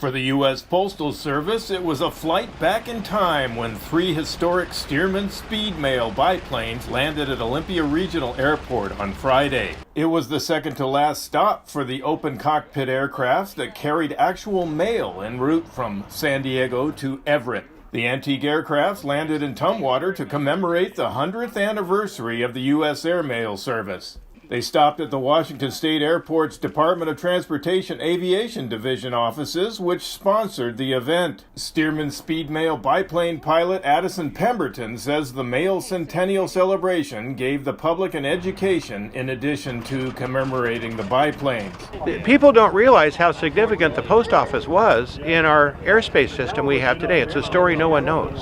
For the U.S. Postal Service, it was a flight back in time when 3 historic Stearman Speedmail biplanes landed at Olympia Regional Airport on Friday. It was the second-to-last stop for the open cockpit aircrafts that carried actual mail en route from San Diego to Everett. The antique aircrafts landed in Tumwater to commemorate the 100th anniversary of the U.S. airmail service. They stopped at the Washington State Airport's Department of Transportation Aviation Division offices, which sponsored the event. Stearman Speedmail biplane pilot Addison Pemberton says the Mail Centennial Celebration gave the public an education in addition to commemorating the biplanes. People don't realize how significant the post office was in our airspace system we have today. It's a story no one knows,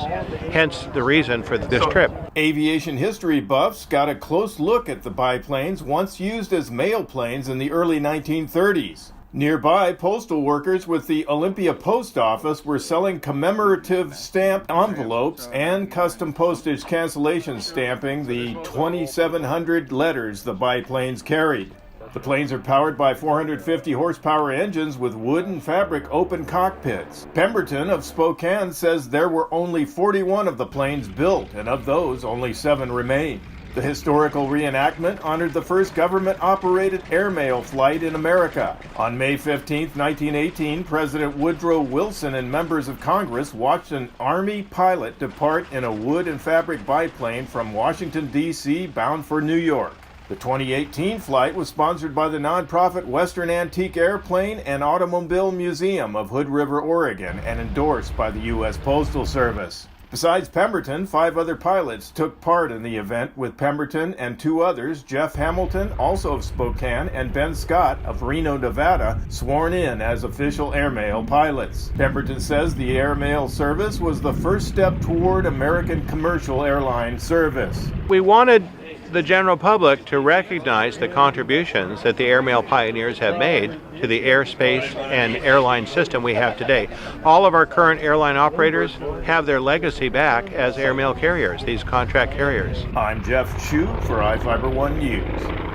hence the reason for this trip. Aviation history buffs got a close look at the biplanes once used as mail planes in the early 1930s. Nearby, postal workers with the Olympia Post Office were selling commemorative stamped envelopes and custom postage cancellation stamping the 2,700 letters the biplanes carried. The planes are powered by 450 horsepower engines with wood and fabric open cockpits. Pemberton of Spokane says there were only 41 of the planes built, and of those, only 7 remain. The historical reenactment honored the first government-operated airmail flight in America. On May 15, 1918, President Woodrow Wilson and members of Congress watched an Army pilot depart in a wood and fabric biplane from Washington, D.C., bound for New York. The 2018 flight was sponsored by the nonprofit Western Antique Airplane and Automobile Museum of Hood River, Oregon, and endorsed by the U.S. Postal Service. Besides Pemberton, 5 other pilots took part in the event, with Pemberton and 2 others, Jeff Hamilton, also of Spokane, and Ben Scott of Reno, Nevada, sworn in as official airmail pilots. Pemberton says the airmail service was the first step toward American commercial airline service. We wanted the general public to recognize the contributions that the airmail pioneers have made to the airspace and airline system we have today. All of our current airline operators have their legacy back as airmail carriers, these contract carriers. I'm Jeff Shue for iFiber One News.